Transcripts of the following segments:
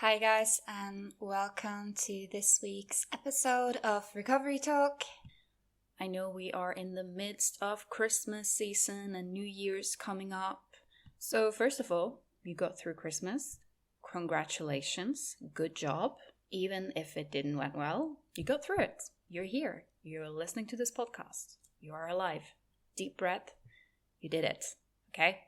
Hi, guys, and welcome to this week's episode of Recovery Talk. I know we are in the midst of Christmas season and New Year's coming up. So, first of all, you got through Christmas. Congratulations. Good job. Even if it didn't went well, you got through it. You're here. You're listening to this podcast. You are alive. Deep breath. You did it. Okay?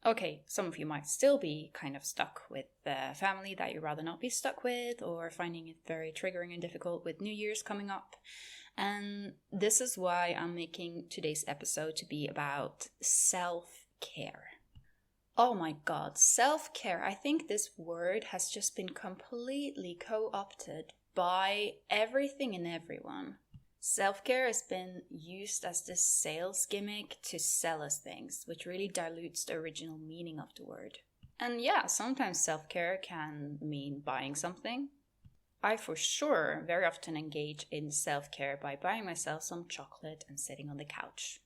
Okay, some of you might still be kind of stuck with the family that you'd rather not be stuck with, or finding it very triggering and difficult with New Year's coming up. And this is why I'm making today's episode to be about self-care. Oh my God, self-care. I think this word has just been completely co-opted by everything and everyone. Self-care has been used as this sales gimmick to sell us things, which really dilutes the original meaning of the word. And yeah, sometimes self-care can mean buying something. I for sure very often engage in self-care by buying myself some chocolate and sitting on the couch.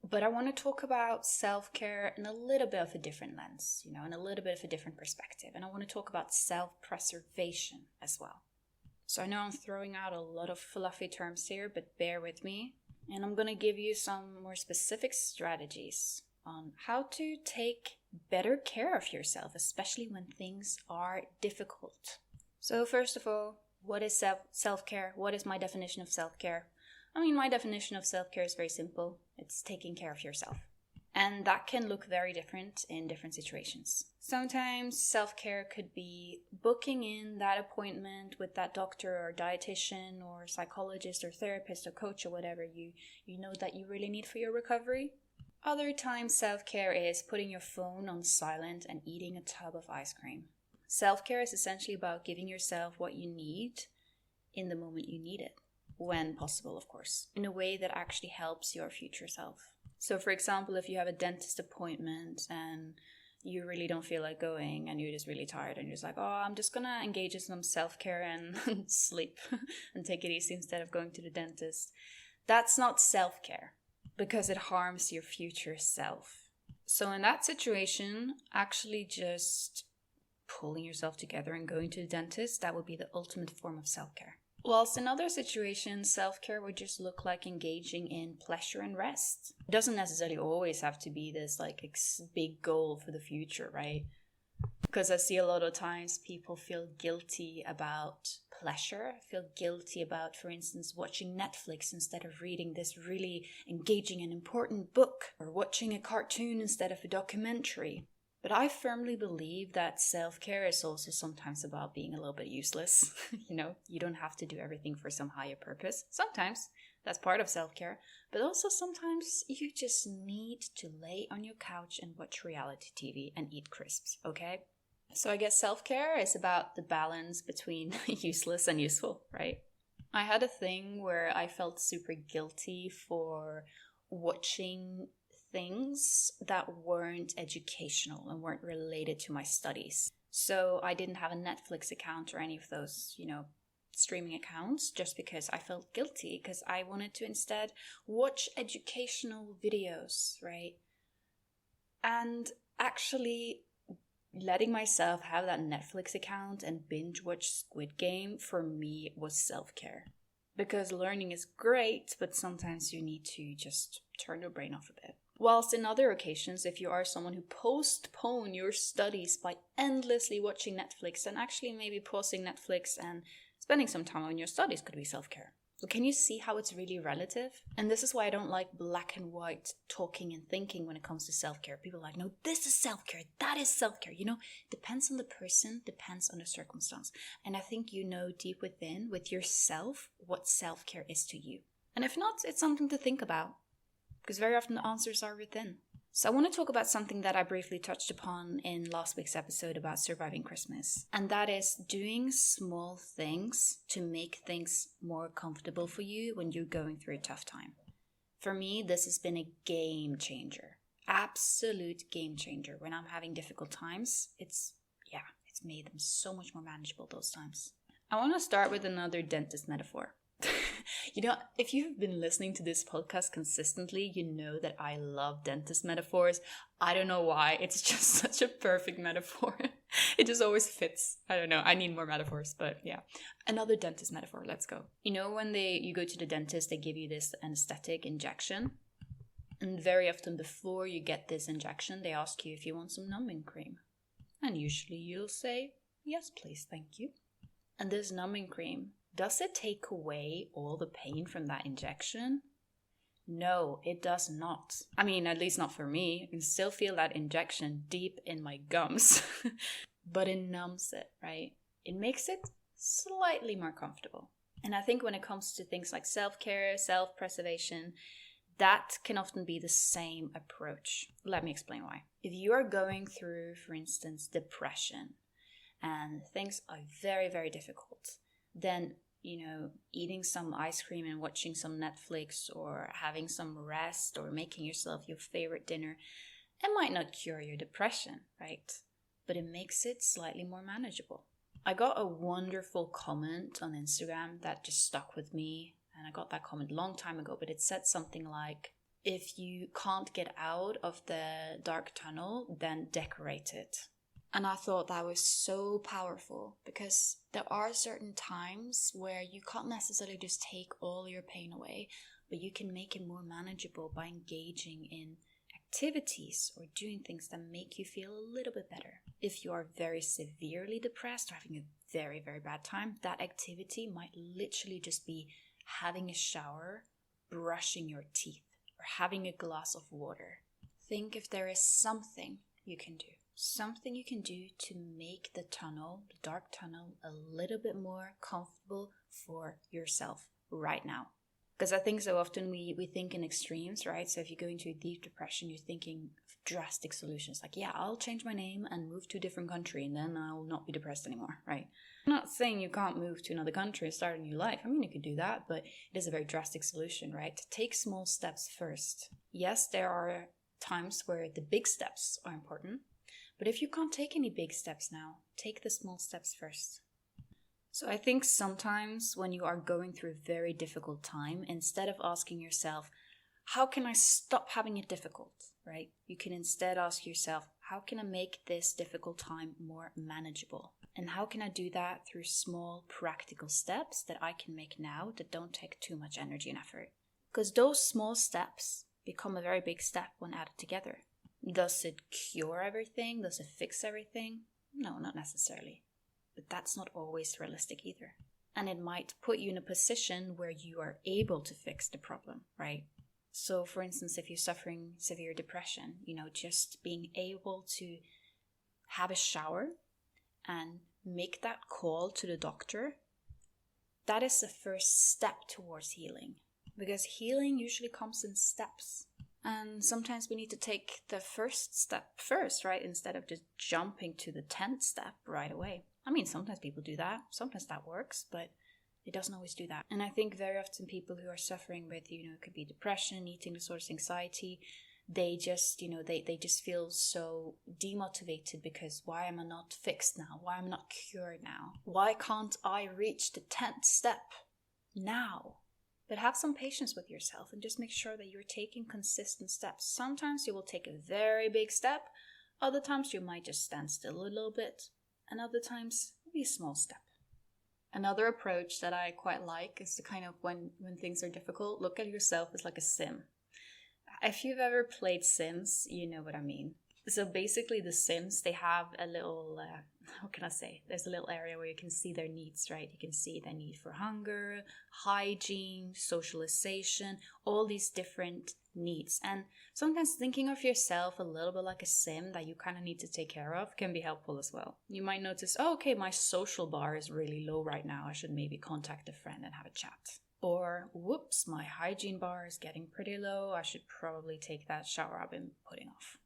But I want to talk about self-care in a little bit of a different lens, in a little bit of a different perspective. And I want to talk about self-preservation as well. So I know I'm throwing out a lot of fluffy terms here, but bear with me. And I'm going to give you some more specific strategies on how to take better care of yourself, especially when things are difficult. So first of all, what is self-care? What is my definition of self-care? My definition of self-care is very simple. It's taking care of yourself. And that can look very different in different situations. Sometimes self-care could be booking in that appointment with that doctor or dietitian or psychologist or therapist or coach or whatever you know that you really need for your recovery. Other times self-care is putting your phone on silent and eating a tub of ice cream. Self-care is essentially about giving yourself what you need in the moment you need it, when possible, of course, in a way that actually helps your future self. So for example, if you have a dentist appointment and you really don't feel like going and you're just really tired and you're just like, I'm just going to engage in some self-care and sleep and take it easy instead of going to the dentist. That's not self-care because it harms your future self. So in that situation, actually just pulling yourself together and going to the dentist, that would be the ultimate form of self-care. Whilst in other situations, self-care would just look like engaging in pleasure and rest. It doesn't necessarily always have to be this big goal for the future, right? Because I see a lot of times people feel guilty about pleasure, feel guilty about, for instance, watching Netflix instead of reading this really engaging and important book, or watching a cartoon instead of a documentary. But I firmly believe that self-care is also sometimes about being a little bit useless. You don't have to do everything for some higher purpose. Sometimes that's part of self-care, but also sometimes you just need to lay on your couch and watch reality TV and eat crisps, okay? So I guess self-care is about the balance between useless and useful, right? I had a thing where I felt super guilty for watching things that weren't educational and weren't related to my studies. So I didn't have a Netflix account or any of those, streaming accounts, just because I felt guilty because I wanted to instead watch educational videos, right? And actually letting myself have that Netflix account and binge watch Squid Game for me was self-care. Because learning is great, but sometimes you need to just turn your brain off a bit. Whilst in other occasions, if you are someone who postpone your studies by endlessly watching Netflix, then actually maybe pausing Netflix and spending some time on your studies could be self-care. So can you see how it's really relative? And this is why I don't like black and white talking and thinking when it comes to self-care. People are like, no, this is self-care, that is self-care. Depends on the person, depends on the circumstance. And I think you know deep within, with yourself, what self-care is to you. And if not, it's something to think about. Because very often the answers are within. So I want to talk about something that I briefly touched upon in last week's episode about surviving Christmas. And that is doing small things to make things more comfortable for you when you're going through a tough time. For me, this has been a game changer. Absolute game changer. When I'm having difficult times, it's made them so much more manageable those times. I want to start with another dentist metaphor. If you've been listening to this podcast consistently, you know that I love dentist metaphors. I don't know why. It's just such a perfect metaphor. It just always fits. I don't know. I need more metaphors, but yeah. Another dentist metaphor. Let's go. You know, when you go to the dentist, they give you this anesthetic injection. And very often before you get this injection, they ask you if you want some numbing cream. And usually you'll say, yes, please, thank you. And this numbing cream, does it take away all the pain from that injection? No, it does not. I mean, at least not for me. I can still feel that injection deep in my gums. But it numbs it, right? It makes it slightly more comfortable. And I think when it comes to things like self-care, self-preservation, that can often be the same approach. Let me explain why. If you are going through, for instance, depression, and things are very, very difficult, then, you know, eating some ice cream and watching some Netflix or having some rest or making yourself your favorite dinner, it might not cure your depression, right? But it makes it slightly more manageable. I got a wonderful comment on Instagram that just stuck with me. And I got that comment a long time ago, but it said something like, if you can't get out of the dark tunnel, then decorate it. And I thought that was so powerful, because there are certain times where you can't necessarily just take all your pain away, but you can make it more manageable by engaging in activities or doing things that make you feel a little bit better. If you are very severely depressed or having a very, very bad time, that activity might literally just be having a shower, brushing your teeth, or having a glass of water. Think if there is something you can do. Something you can do to make the dark tunnel, a little bit more comfortable for yourself right now. Because I think so often we think in extremes, right? So if you go into a deep depression, you're thinking of drastic solutions. Like, yeah, I'll change my name and move to a different country, and then I'll not be depressed anymore, right? I'm not saying you can't move to another country and start a new life. I mean, you could do that, but it is a very drastic solution, right? Take small steps first. Yes, there are times where the big steps are important, but if you can't take any big steps now, take the small steps first. So I think sometimes when you are going through a very difficult time, instead of asking yourself, how can I stop having it difficult, right? You can instead ask yourself, how can I make this difficult time more manageable? And how can I do that through small practical steps that I can make now that don't take too much energy and effort? Because those small steps become a very big step when added together. Does it cure everything? Does it fix everything? No, not necessarily. But that's not always realistic either. And it might put you in a position where you are able to fix the problem, right? So for instance, if you're suffering severe depression, just being able to have a shower and make that call to the doctor, that is the first step towards healing. Because healing usually comes in steps. And sometimes we need to take the first step first, right? Instead of just jumping to the 10th step right away. I mean, sometimes people do that. Sometimes that works, but it doesn't always do that. And I think very often people who are suffering with, it could be depression, eating disorders, anxiety, they just, they just feel so demotivated because why am I not fixed now? Why am I not cured now? Why can't I reach the 10th step now? But have some patience with yourself and just make sure that you're taking consistent steps. Sometimes you will take a very big step. Other times you might just stand still a little bit. And other times, maybe a small step. Another approach that I quite like is to kind of, when things are difficult, look at yourself as like a sim. If you've ever played Sims, you know what I mean. So basically the Sims, they have a little, there's a little area where you can see their needs, right? You can see their need for hunger, hygiene, socialization, all these different needs. And sometimes thinking of yourself a little bit like a sim that you kind of need to take care of can be helpful as well. You might notice, my social bar is really low right now. I should maybe contact a friend and have a chat. Or, whoops, my hygiene bar is getting pretty low. I should probably take that shower I've been putting off.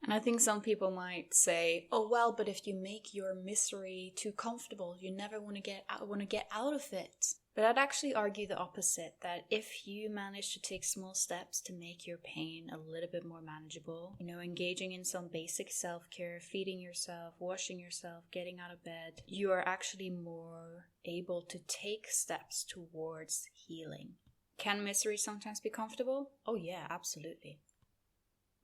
And I think some people might say, oh well, but if you make your misery too comfortable, you never want to get out of it. But I'd actually argue the opposite, that if you manage to take small steps to make your pain a little bit more manageable, engaging in some basic self-care, feeding yourself, washing yourself, getting out of bed, you are actually more able to take steps towards healing. Can misery sometimes be comfortable? Oh yeah, absolutely.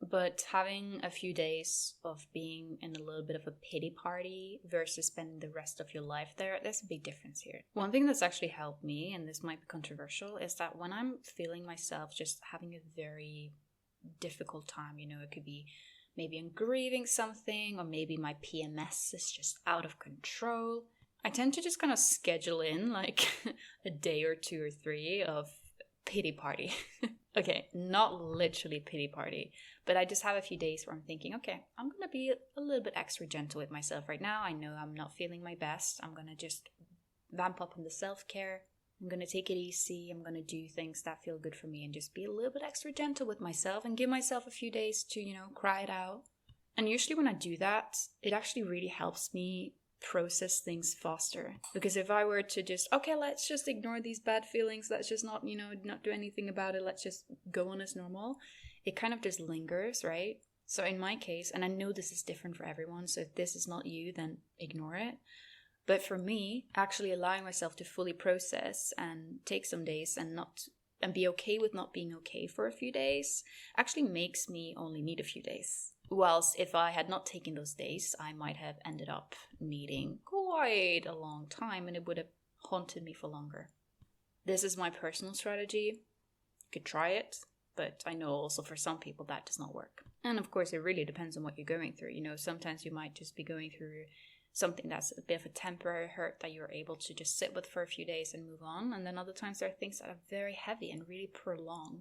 But having a few days of being in a little bit of a pity party versus spending the rest of your life there, there's a big difference here. One thing that's actually helped me, and this might be controversial, is that when I'm feeling myself just having a very difficult time, it could be maybe I'm grieving something, or maybe my PMS is just out of control, I tend to just kind of schedule in like a day or 2 or 3 of pity party. Okay, not literally pity party, but I just have a few days where I'm thinking, okay, I'm going to be a little bit extra gentle with myself right now. I know I'm not feeling my best. I'm going to just vamp up on the self-care. I'm going to take it easy. I'm going to do things that feel good for me and just be a little bit extra gentle with myself and give myself a few days to, cry it out. And usually when I do that, it actually really helps me process things faster. Because if I were to just, okay, let's just ignore these bad feelings, let's just not do anything about it, let's just go on as normal, it kind of just lingers, right? So in my case, and I know this is different for everyone, so if this is not you, then ignore it. But for me, actually allowing myself to fully process and take some days and be okay with not being okay for a few days actually makes me only need a few days. Whilst if I had not taken those days, I might have ended up needing quite a long time and it would have haunted me for longer. This is my personal strategy. You could try it, but I know also for some people that does not work. And of course, it really depends on what you're going through. Sometimes you might just be going through something that's a bit of a temporary hurt that you're able to just sit with for a few days and move on. And then other times there are things that are very heavy and really prolong.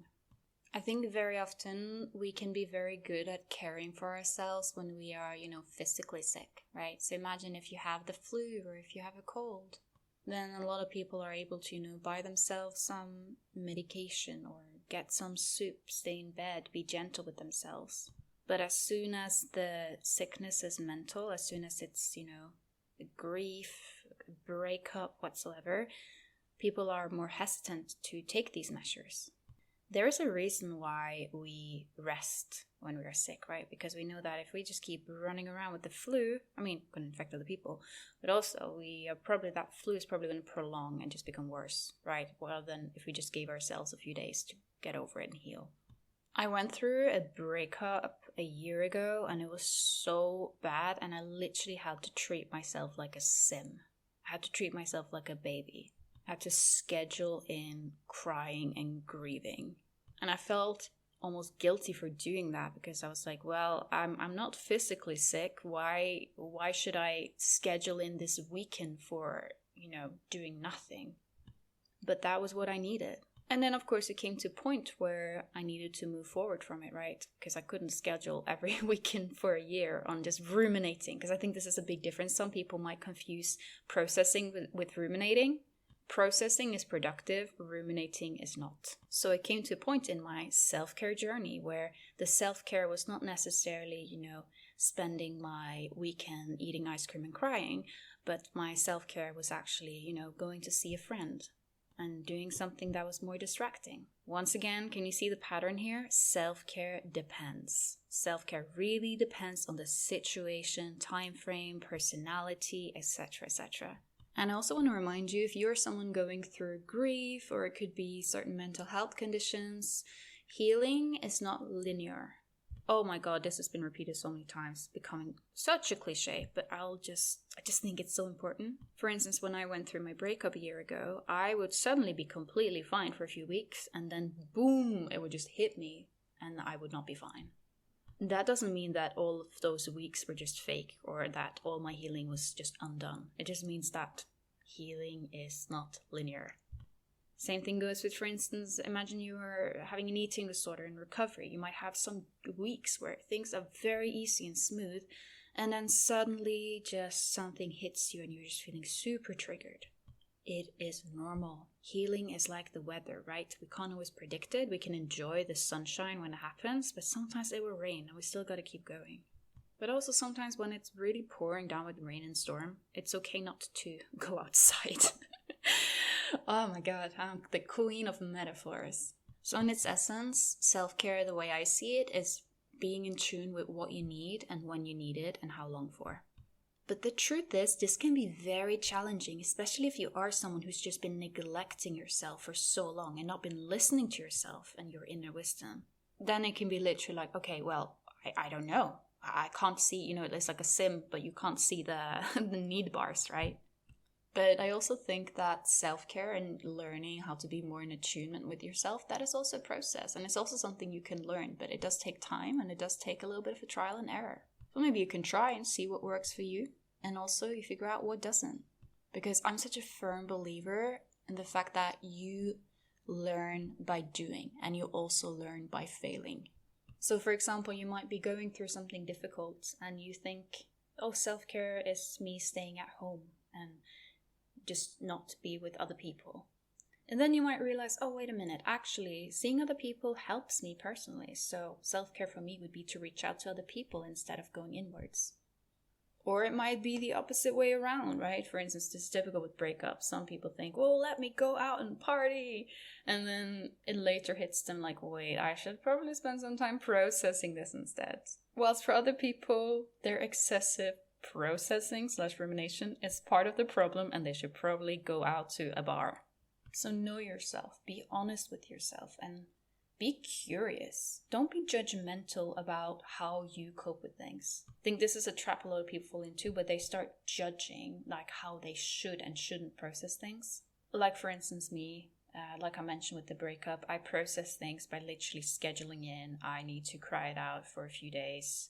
I think very often we can be very good at caring for ourselves when we are, physically sick, right? So imagine if you have the flu or if you have a cold, then a lot of people are able to, buy themselves some medication or get some soup, stay in bed, be gentle with themselves. But as soon as the sickness is mental, as soon as it's, grief, breakup, whatsoever, people are more hesitant to take these measures. There is a reason why we rest when we are sick, right? Because we know that if we just keep running around with the flu, going to infect other people, but also that flu is probably going to prolong and just become worse, right? Rather than if we just gave ourselves a few days to get over it and heal. I went through a breakup a year ago and it was so bad and I literally had to treat myself like a sim. I had to treat myself like a baby. I had to schedule in crying and grieving. And I felt almost guilty for doing that because I was like, well, I'm not physically sick. Why should I schedule in this weekend for, doing nothing? But that was what I needed. And then, of course, it came to a point where I needed to move forward from it, right? Because I couldn't schedule every weekend for a year on just ruminating. Because I think this is a big difference. Some people might confuse processing with ruminating. Processing is productive, ruminating is not. So it came to a point in my self-care journey where the self-care was not necessarily, spending my weekend eating ice cream and crying, but my self-care was actually, going to see a friend and doing something that was more distracting. Once again, can you see the pattern here? Self-care depends. Self-care really depends on the situation, time frame, personality, etc., etc. And I also want to remind you, if you're someone going through grief, or it could be certain mental health conditions, healing is not linear. Oh my god, this has been repeated so many times, becoming such a cliche, but I just think it's so important. For instance, when I went through my breakup a year ago, I would suddenly be completely fine for a few weeks, and then boom, it would just hit me, and I would not be fine. That doesn't mean that all of those weeks were just fake, or that all my healing was just undone. It just means that healing is not linear. Same thing goes with, for instance, imagine you are having an eating disorder in recovery. You might have some weeks where things are very easy and smooth, and then suddenly just something hits you and you're just feeling super triggered. It is normal. Healing is like the weather, right? We can't always predict it. We can enjoy the sunshine when it happens, but sometimes it will rain and we still got to keep going. But also sometimes when it's really pouring down with rain and storm, it's okay not to go outside. Oh my god, I'm the queen of metaphors. So in its essence, self-care, the way I see it, is being in tune with what you need and when you need it and how long for. But the truth is, this can be very challenging, especially if you are someone who's just been neglecting yourself for so long and not been listening to yourself and your inner wisdom. then it can be literally like, okay, well, I don't know. I can't see, it's like a sim, but you can't see the the need bars, right? But I also think that self-care and learning how to be more in attunement with yourself, that is also a process. And it's also something you can learn, but it does take time and it does take a little bit of a trial and error. So maybe you can try and see what works for you. And also you figure out what doesn't. Because I'm such a firm believer in the fact that you learn by doing and you also learn by failing. So for example, you might be going through something difficult and you think, oh, self-care is me staying at home and just not be with other people. And then you might realize, oh, wait a minute, actually, seeing other people helps me personally. So self-care for me would be to reach out to other people instead of going inwards. Or it might be the opposite way around, right? For instance, this is typical with breakups. Some people think, well, let me go out and party. And then it later hits them like, wait, I should probably spend some time processing this instead. Whilst for other people, their excessive processing/rumination is part of the problem and they should probably go out to a bar. So know yourself, be honest with yourself, and be curious. Don't be judgmental about how you cope with things. I think this is a trap a lot of people fall into, but they start judging like how they should and shouldn't process things. Like for instance me, like I mentioned with the breakup, I process things by literally scheduling in. I need to cry it out for a few days.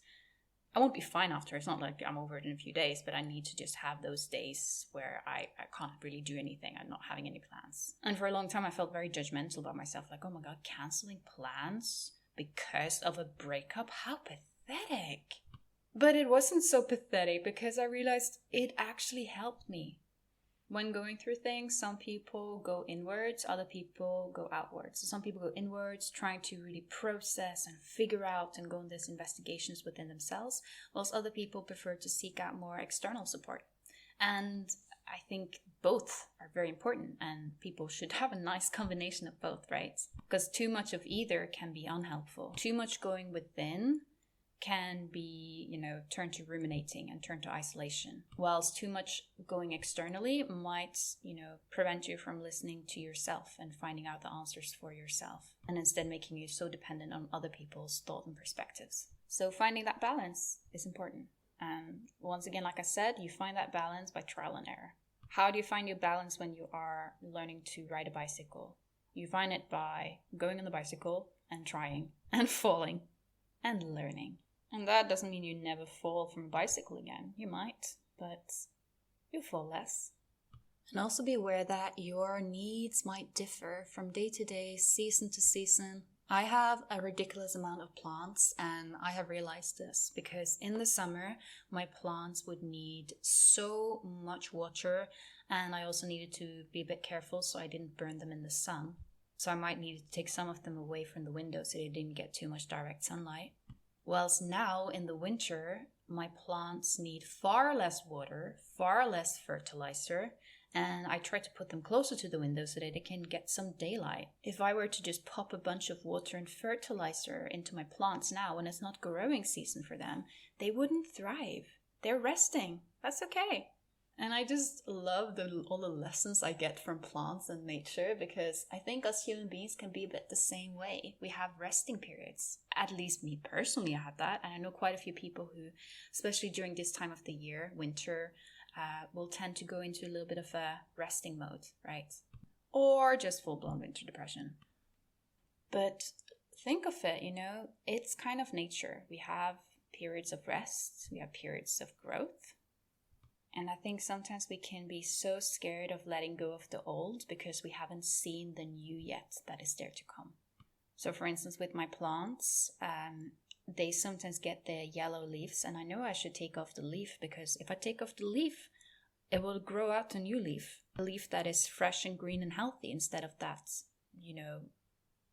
I won't be fine after. It's not like I'm over it in a few days, but I need to just have those days where I can't really do anything. I'm not having any plans. And for a long time, I felt very judgmental about myself. Like, oh my God, canceling plans because of a breakup? How pathetic. But it wasn't so pathetic because I realized it actually helped me. When going through things, some people go inwards, other people go outwards. So some people go inwards, trying to really process and figure out and go on these investigations within themselves, whilst other people prefer to seek out more external support. And I think both are very important, and people should have a nice combination of both, right? Because too much of either can be unhelpful. Too much going within can be, turn to ruminating and turn to isolation. Whilst too much going externally might, prevent you from listening to yourself and finding out the answers for yourself, and instead making you so dependent on other people's thought and perspectives. So finding that balance is important. And once again, like I said, you find that balance by trial and error. How do you find your balance when you are learning to ride a bicycle? You find it by going on the bicycle and trying and falling and learning. And that doesn't mean you never fall from a bicycle again. You might, but you'll fall less. And also be aware that your needs might differ from day to day, season to season. I have a ridiculous amount of plants, and I have realized this because in the summer, my plants would need so much water, and I also needed to be a bit careful so I didn't burn them in the sun. So I might need to take some of them away from the window so they didn't get too much direct sunlight. Whilst now in the winter, my plants need far less water, far less fertilizer, and I try to put them closer to the window so that they can get some daylight. If I were to just pop a bunch of water and fertilizer into my plants now when it's not growing season for them, they wouldn't thrive. They're resting. That's okay. And I just love all the lessons I get from plants and nature, because I think us human beings can be a bit the same way. We have resting periods. At least me personally, I have that. And I know quite a few people who, especially during this time of the year, winter, will tend to go into a little bit of a resting mode, right? Or just full-blown winter depression. But think of it, it's kind of nature. We have periods of rest. We have periods of growth. And I think sometimes we can be so scared of letting go of the old because we haven't seen the new yet that is there to come. So for instance, with my plants, they sometimes get the yellow leaves, and I know I should take off the leaf, because if I take off the leaf, it will grow out a new leaf. A leaf that is fresh and green and healthy instead of that,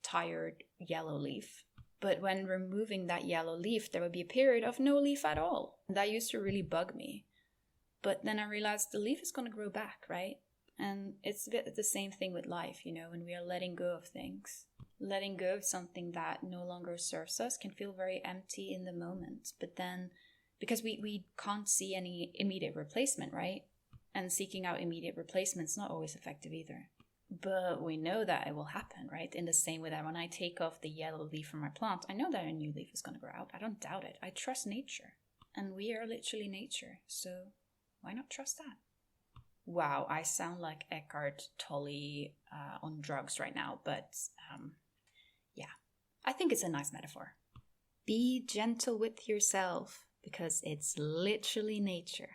tired yellow leaf. But when removing that yellow leaf, there will be a period of no leaf at all. That used to really bug me. But then I realized the leaf is going to grow back, right? And it's a bit the same thing with life, when we are letting go of things. Letting go of something that no longer serves us can feel very empty in the moment. But then, because we can't see any immediate replacement, right? And seeking out immediate replacement is not always effective either. But we know that it will happen, right? In the same way that when I take off the yellow leaf from my plant, I know that a new leaf is going to grow out. I don't doubt it. I trust nature. And we are literally nature. So why not trust that? Wow, I sound like Eckhart Tolle on drugs right now. But yeah, I think it's a nice metaphor. Be gentle with yourself because it's literally nature.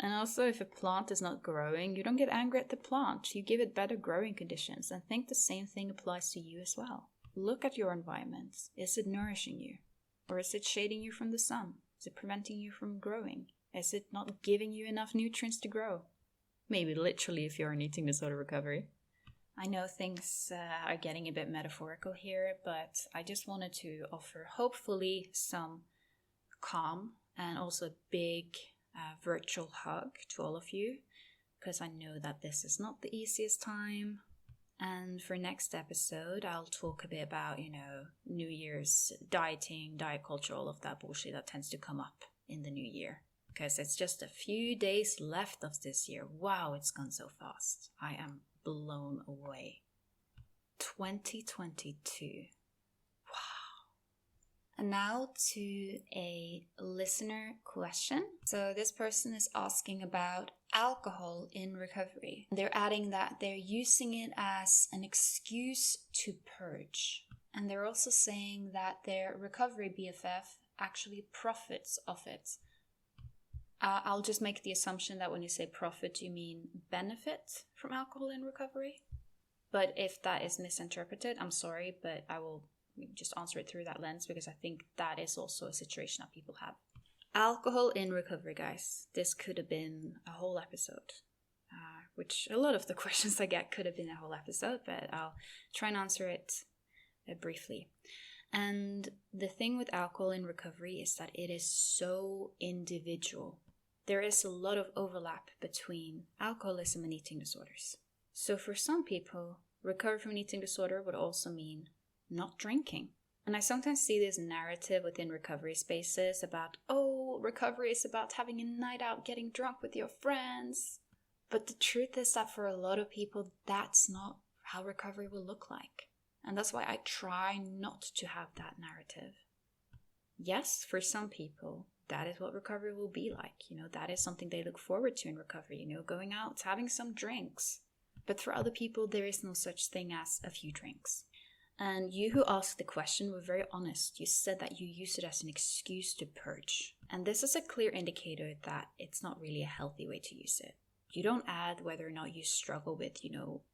And also, if a plant is not growing, you don't get angry at the plant. You give it better growing conditions. And think the same thing applies to you as well. Look at your environment. Is it nourishing you? Or is it shading you from the sun? Is it preventing you from growing? Is it not giving you enough nutrients to grow? Maybe literally if you're in eating disorder recovery. I know things are getting a bit metaphorical here, but I just wanted to offer hopefully some calm and also a big virtual hug to all of you, because I know that this is not the easiest time. And for next episode, I'll talk a bit about, New Year's dieting, diet culture, all of that bullshit that tends to come up in the new year. Because it's just a few days left of this year. Wow, it's gone so fast. I am blown away. 2022. And now to a listener question. So this person is asking about alcohol in recovery. They're adding that they're using it as an excuse to purge. And they're also saying that their recovery BFF actually profits off it. I'll just make the assumption that when you say profit, you mean benefit from alcohol in recovery. But if that is misinterpreted, I'm sorry, but I will just answer it through that lens, because I think that is also a situation that people have. Alcohol in recovery, guys. This could have been a whole episode, which a lot of the questions I get could have been a whole episode, but I'll try and answer it briefly. And the thing with alcohol in recovery is that it is so individual. There is a lot of overlap between alcoholism and eating disorders. So for some people, recovery from an eating disorder would also mean not drinking. And I sometimes see this narrative within recovery spaces about, recovery is about having a night out, getting drunk with your friends. But the truth is that for a lot of people, that's not how recovery will look like. And that's why I try not to have that narrative. Yes, for some people, that is what recovery will be like. That is something they look forward to in recovery, going out, having some drinks. But for other people, there is no such thing as a few drinks. And you who asked the question were very honest. You said that you use it as an excuse to purge. And this is a clear indicator that it's not really a healthy way to use it. You don't add whether or not you struggle with,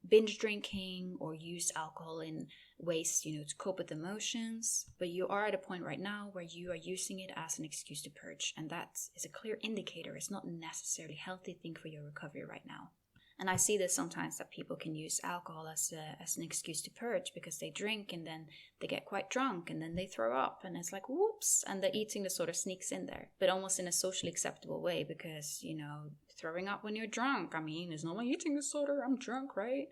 binge drinking or use alcohol in ways, to cope with emotions. But you are at a point right now where you are using it as an excuse to purge. And that is a clear indicator. It's not necessarily a healthy thing for your recovery right now. And I see this sometimes, that people can use alcohol as an excuse to purge, because they drink and then they get quite drunk and then they throw up and it's like, whoops, and the eating disorder sneaks in there, but almost in a socially acceptable way, because, throwing up when you're drunk, it's not my eating disorder, I'm drunk, right?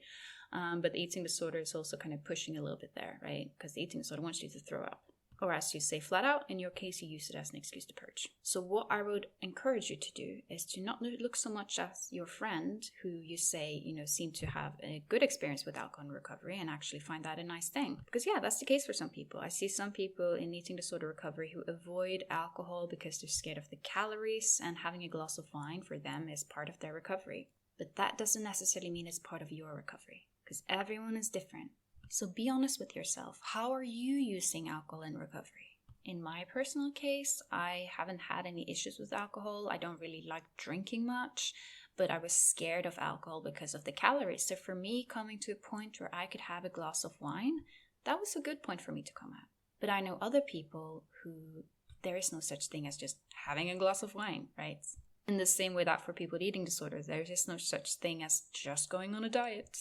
But the eating disorder is also kind of pushing a little bit there, right? Because the eating disorder wants you to throw up. Or as you say flat out, in your case, you use it as an excuse to purge. So what I would encourage you to do is to not look so much as your friend who you say, seem to have a good experience with alcohol in recovery and actually find that a nice thing. Because yeah, that's the case for some people. I see some people in eating disorder recovery who avoid alcohol because they're scared of the calories, and having a glass of wine for them is part of their recovery. But that doesn't necessarily mean it's part of your recovery, because everyone is different. So be honest with yourself. How are you using alcohol in recovery? In my personal case, I haven't had any issues with alcohol. I don't really like drinking much, but I was scared of alcohol because of the calories. So for me, coming to a point where I could have a glass of wine, that was a good point for me to come at. But I know other people who there is no such thing as just having a glass of wine, right? In the same way that for people with eating disorders, there is no such thing as just going on a diet.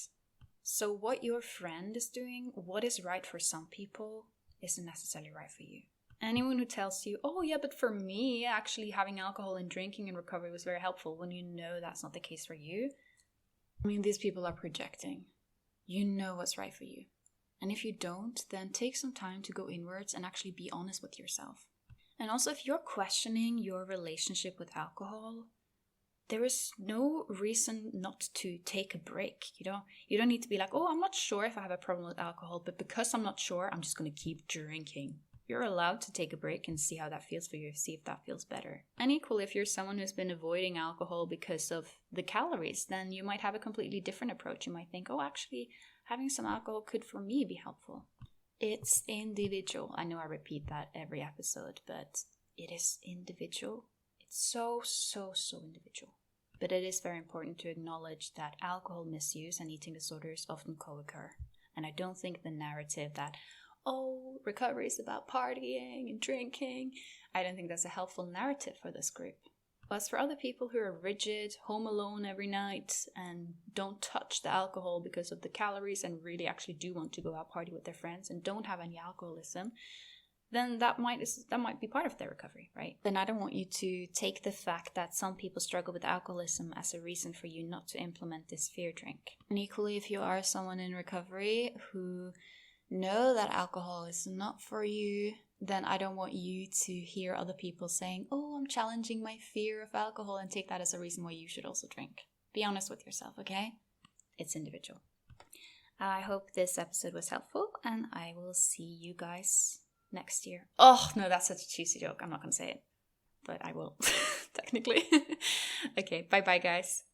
So what your friend is doing, what is right for some people, isn't necessarily right for you. Anyone who tells you, oh yeah, but for me, actually having alcohol and drinking in recovery was very helpful, when you know that's not the case for you, these people are projecting. You know what's right for you. And if you don't, then take some time to go inwards and actually be honest with yourself. And also, if you're questioning your relationship with alcohol, there is no reason not to take a break. You don't need to be like, oh, I'm not sure if I have a problem with alcohol, but because I'm not sure, I'm just going to keep drinking. You're allowed to take a break and see how that feels for you, see if that feels better. And equally, if you're someone who's been avoiding alcohol because of the calories, then you might have a completely different approach. You might think, oh, actually, having some alcohol could for me be helpful. It's individual. I know I repeat that every episode, but it is individual. It's so individual. But it is very important to acknowledge that alcohol misuse and eating disorders often co-occur. And I don't think the narrative that, oh, recovery is about partying and drinking, I don't think that's a helpful narrative for this group. But for other people who are rigid, home alone every night, and don't touch the alcohol because of the calories and really actually do want to go out party with their friends and don't have any alcoholism, then that might be part of their recovery, right? Then I don't want you to take the fact that some people struggle with alcoholism as a reason for you not to implement this fear drink. And equally, if you are someone in recovery who know that alcohol is not for you, then I don't want you to hear other people saying, oh, I'm challenging my fear of alcohol, and take that as a reason why you should also drink. Be honest with yourself, okay? It's individual. I hope this episode was helpful, and I will see you guys next year. Oh, no, that's such a cheesy joke. I'm not going to say it, but I will, technically. Okay, bye-bye, guys.